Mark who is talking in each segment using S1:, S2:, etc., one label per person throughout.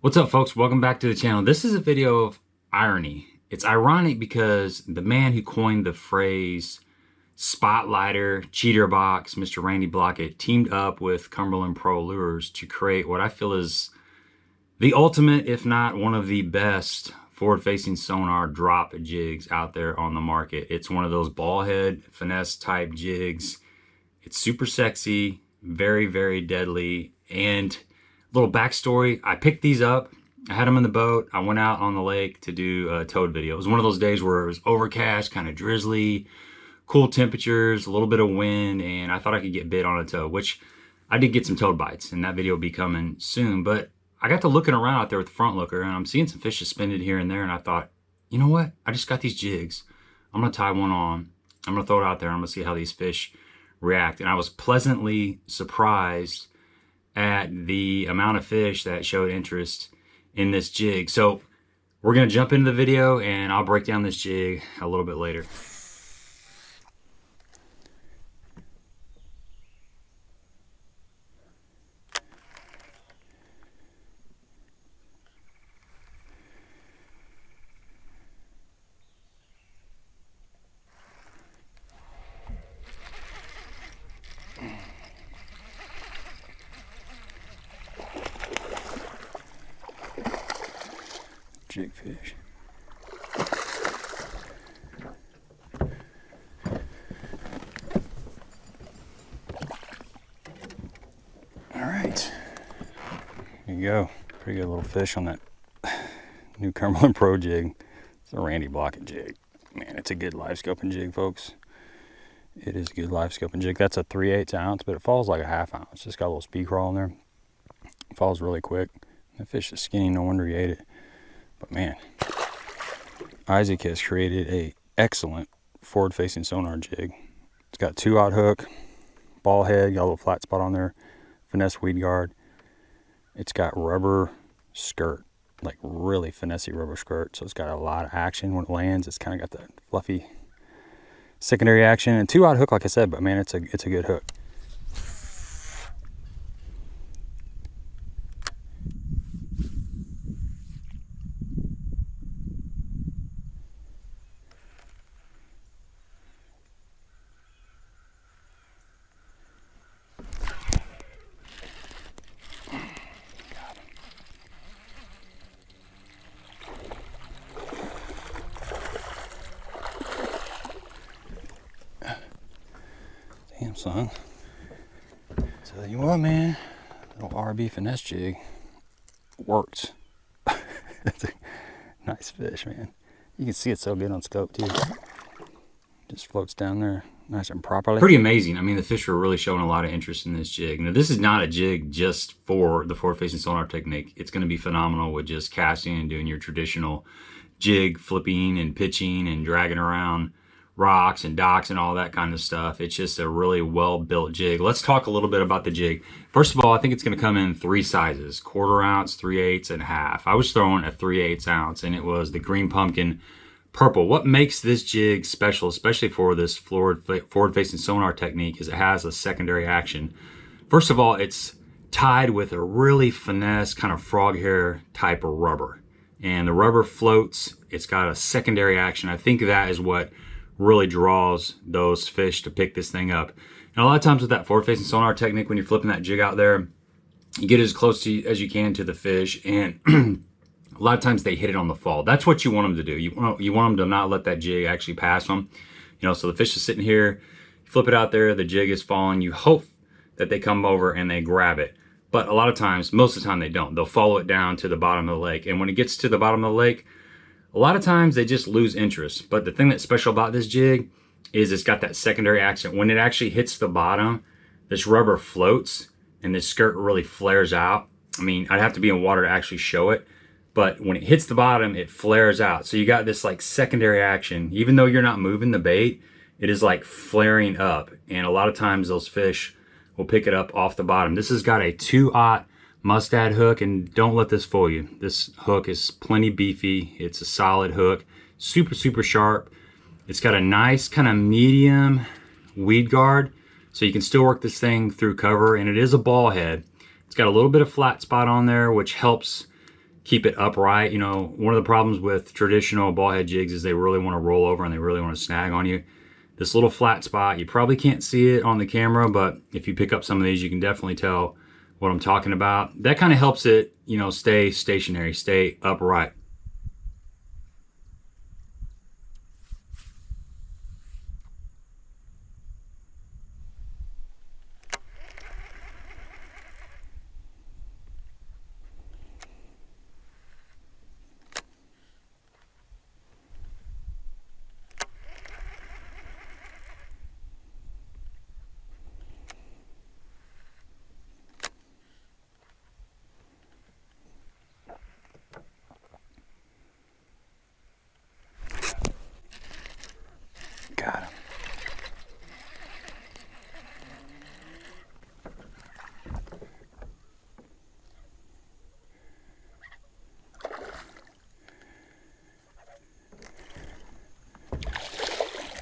S1: What's up, folks? Welcome back to the channel. This is a video of irony. It's ironic because the man who coined the phrase spotlighter, cheater box, Mr. Randy Blaukat, teamed up with Cumberland Pro Lures to create what I feel is the ultimate, if not one of the best, forward-facing sonar drop jigs out there on the market. It's one of those ball head finesse type jigs. It's super sexy, very, very deadly. And little backstory, I picked these up, I had them in the boat, I went out on the lake to do a toad video. It was one of those days where it was overcast, kind of drizzly, cool temperatures, a little bit of wind, and I thought I could get bit on a toad, which I did get some toad bites, and that video will be coming soon. But I got to looking around out there with the front looker, and I'm seeing some fish suspended here and there, and I thought, you know what, I just got these jigs, I'm gonna tie one on, I'm gonna throw it out there, I'm gonna see how these fish react. And I was pleasantly surprised at the amount of fish that showed interest in this jig. So we're gonna jump into the video and I'll break down this jig a little bit later. Jig fish. All right, here you go. Pretty good little fish on that new Cumberland Pro jig. It's a Randy Blaukat jig. Man, it's a good live scoping jig, folks. It is a good live scoping jig. That's a 3/8 ounce, but it falls like a 1/2 ounce. Just got a little speed crawl in there. It falls really quick. That fish is skinny, no wonder he ate it. But man, Isaac has created a excellent forward-facing sonar jig. It's got 2/0 hook, ball head, got a little flat spot on there, finesse weed guard. It's got rubber skirt, like really finessey rubber skirt. So it's got a lot of action when it lands. It's kind of got that fluffy secondary action, and 2/0 hook, like I said. But man, it's a good hook. Damn, son. Tell you what, man, little RB finesse jig works. It's a nice fish, man. You can see it so good on scope too. Just floats down there nice and properly. Pretty amazing. I mean, the fish are really showing a lot of interest in this jig. Now, this is not a jig just for the forward-facing sonar technique. It's going to be phenomenal with just casting and doing your traditional jig flipping and pitching and dragging around rocks and docks and all that kind of stuff. It's just a really well-built jig. Let's talk a little bit about the jig. First of all, I think it's going to come in 3 sizes: 1/4 ounce, 3/8, and 1/2. I was throwing a 3/8 ounce, and it was the green pumpkin purple. What makes this jig special, especially for this forward-facing sonar technique, is it has a secondary action. First of all, it's tied with a really finesse kind of frog hair type of rubber, and the rubber floats. It's got a secondary action. I think that is what really draws those fish to pick this thing up. And a lot of times with that forward-facing sonar technique, when you're flipping that jig out there, you get as close to as you can to the fish, and a lot of times they hit it on the fall. That's what you want them to do. You want them to not let that jig actually pass them. You know, so the fish is sitting here, you flip it out there, the jig is falling. You hope that they come over and they grab it. But a lot of times, most of the time they don't. They'll follow it down to the bottom of the lake. And when it gets to the bottom of the lake, a lot of times they just lose interest. But the thing that's special about this jig is it's got that secondary action. When it actually hits the bottom, this rubber floats and this skirt really flares out. I mean, I'd have to be in water to actually show it, but when it hits the bottom, it flares out. So you got this like secondary action. Even though you're not moving the bait, it is like flaring up. And a lot of times those fish will pick it up off the bottom. This has got a 2/0 mustad hook, and don't let this fool you. This hook is plenty beefy. It's a solid hook, super sharp. It's got a nice kind of medium weed guard, so you can still work this thing through cover, and it is a ball head. It's got a little bit of flat spot on there, which helps keep it upright. You know, one of the problems with traditional ball head jigs is they really want to roll over and they really want to snag on you. This little flat spot, you probably can't see it on the camera, but if you pick up some of these, you can definitely tell what I'm talking about. That kind of helps it, you know, stay stationary, stay upright. Got him.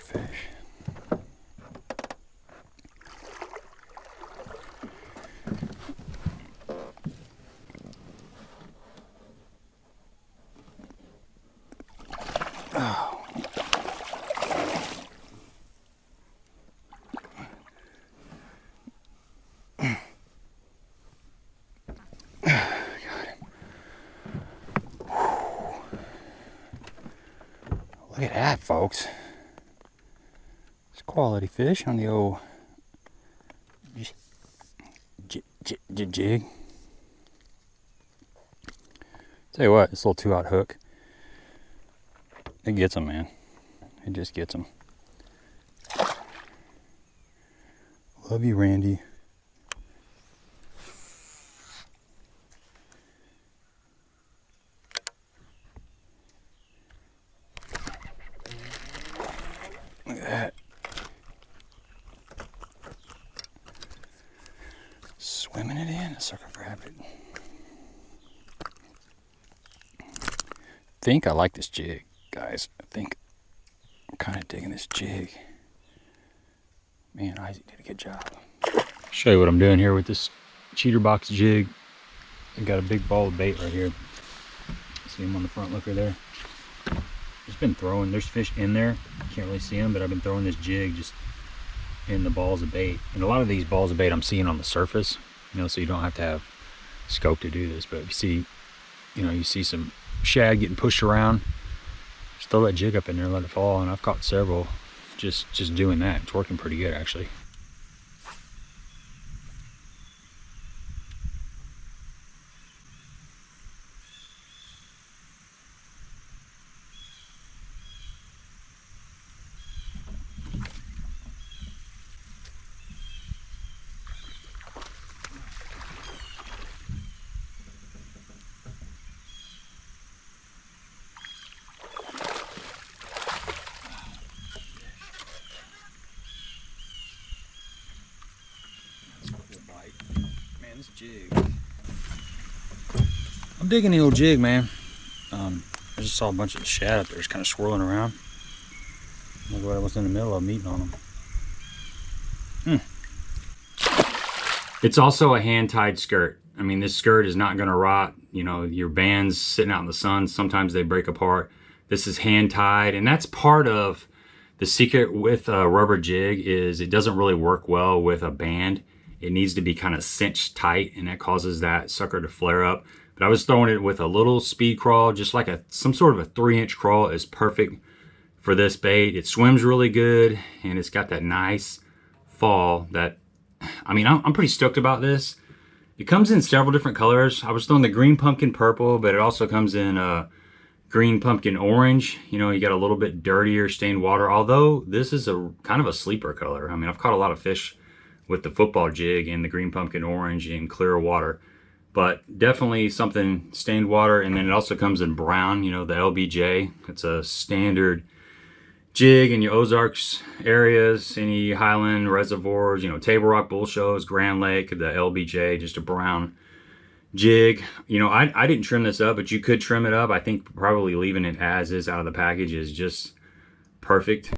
S1: Fish. Oh. Look at that, folks. It's quality fish on the old jig. Tell you what, this little 2-aught hook, it gets them, man. It just gets them. Love you, Randy. Look at that. Swimming it in, the sucker grabbed it. I think I like this jig, guys. I think I'm kind of digging this jig. Man, Isaac did a good job. Show you what I'm doing here with this cheater box jig. I got a big ball of bait right here. See him on the front looker there? Just been throwing, there's fish in there. Can't really see them, but I've been throwing this jig just in the balls of bait. And a lot of these balls of bait I'm seeing on the surface, you know, so you don't have to have scope to do this. But if you see, you know, you see some shad getting pushed around, just throw that jig up in there and let it fall. And I've caught several just doing that. It's working pretty good, actually. This jig, I'm digging the old jig, man. I just saw a bunch of shad up there just kind of swirling around. Look what I was in the middle of them, eating on them. It's also a hand-tied skirt. I mean, this skirt is not going to rot. You know, your bands sitting out in the sun, sometimes they break apart. This is hand-tied, and that's part of the secret with a rubber jig is it doesn't really work well with a band. It needs to be kind of cinched tight, and that causes that sucker to flare up. But I was throwing it with a little speed crawl, just like some sort of a 3-inch crawl is perfect for this bait. It swims really good, and it's got that nice fall that, I mean, I'm pretty stoked about this. It comes in several different colors. I was throwing the green pumpkin purple, but it also comes in green pumpkin orange. You know, you got a little bit dirtier stained water, although this is a kind of a sleeper color. I mean, I've caught a lot of fish with the football jig and the green pumpkin orange in clear water, but definitely something stained water. And then it also comes in brown, you know, the LBJ. It's a standard jig in your Ozarks areas, any highland reservoirs, you know, Table Rock, Bull Shows, Grand Lake, the LBJ, just a brown jig. You know, I didn't trim this up, but you could trim it up. I think probably leaving it as is out of the package is just perfect.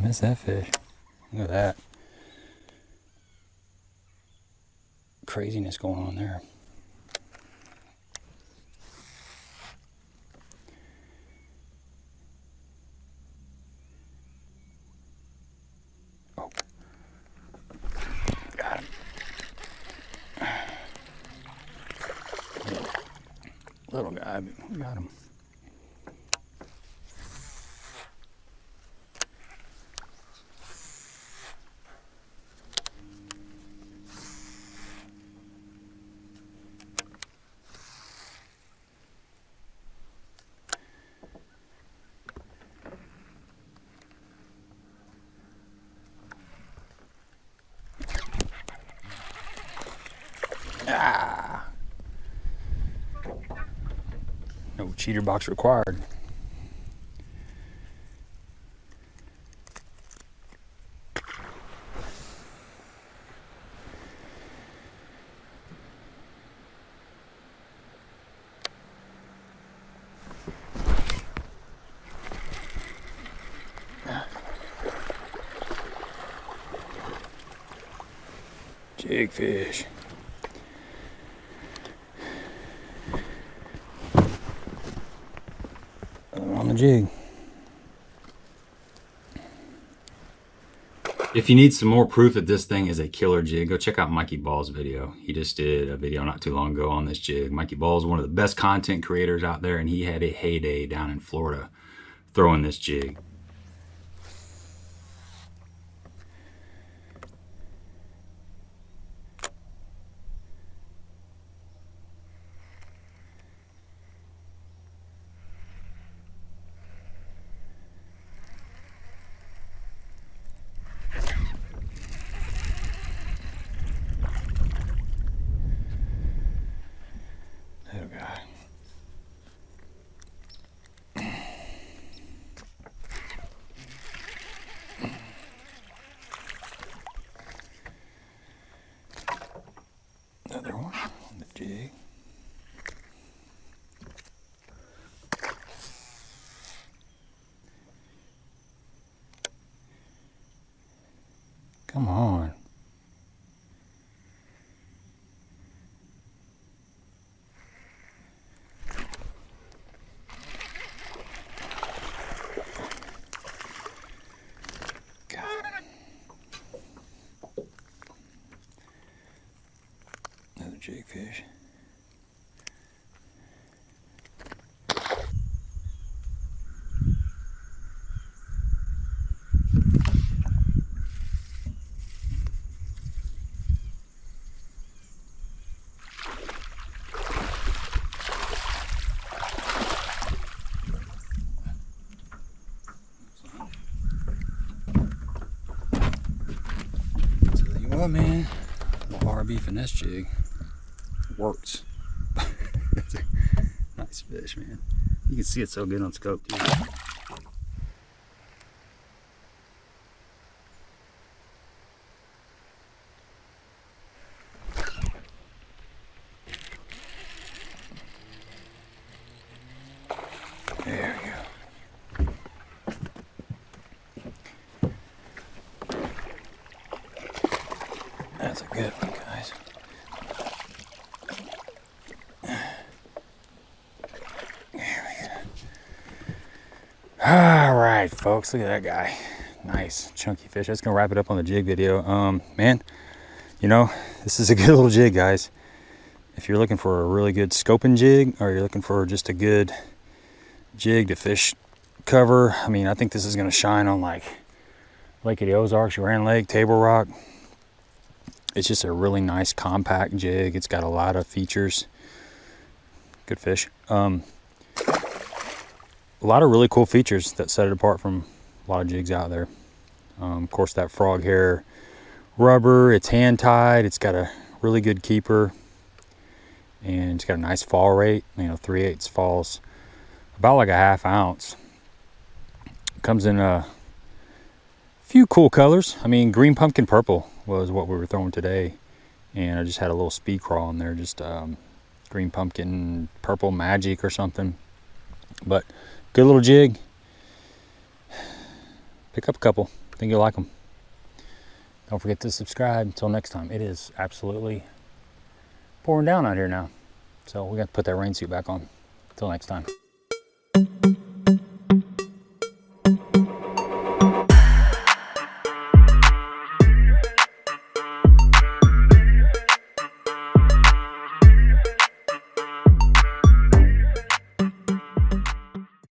S1: That's that fish. Look at that. Craziness going on there. Oh. Got him. Little guy, but we got him. Ah. No cheater box required. Jig fish. On the jig. If you need some more proof that this thing is a killer jig, go check out Mikey Ball's video. He just did a video not too long ago on this jig. Mikey Ball is one of the best content creators out there, and he had a heyday down in Florida throwing this jig. Another one on the jig. Come on. Jig fish. Tell you what, man, the RB Finesse jig works. That's a nice fish, man. You can see it so good on scope, too. There we go. That's a good one, guys. All right, folks, look at that guy. Nice chunky fish. That's gonna wrap it up on the jig video. Man, you know, this is a good little jig, guys. If you're looking for a really good scoping jig, or you're looking for just a good jig to fish cover, I mean, I think this is gonna shine on like Lake of the Ozarks, Grand Lake, Table Rock. It's just a really nice compact jig. It's got a lot of features. Good fish. A lot of really cool features that set it apart from a lot of jigs out there. Of course, that frog hair rubber, it's hand tied, it's got a really good keeper, and it's got a nice fall rate. You know, 3/8 falls about like a ½ ounce. Comes in a few cool colors. I mean, green pumpkin purple was what we were throwing today, and I just had a little speed crawl in there, just green pumpkin purple magic or something. But good little jig. Pick up a couple. think you'll like them. Don't forget to subscribe. Until next time. It is absolutely pouring down out here now, so we got to put that rain suit back on. Until next time.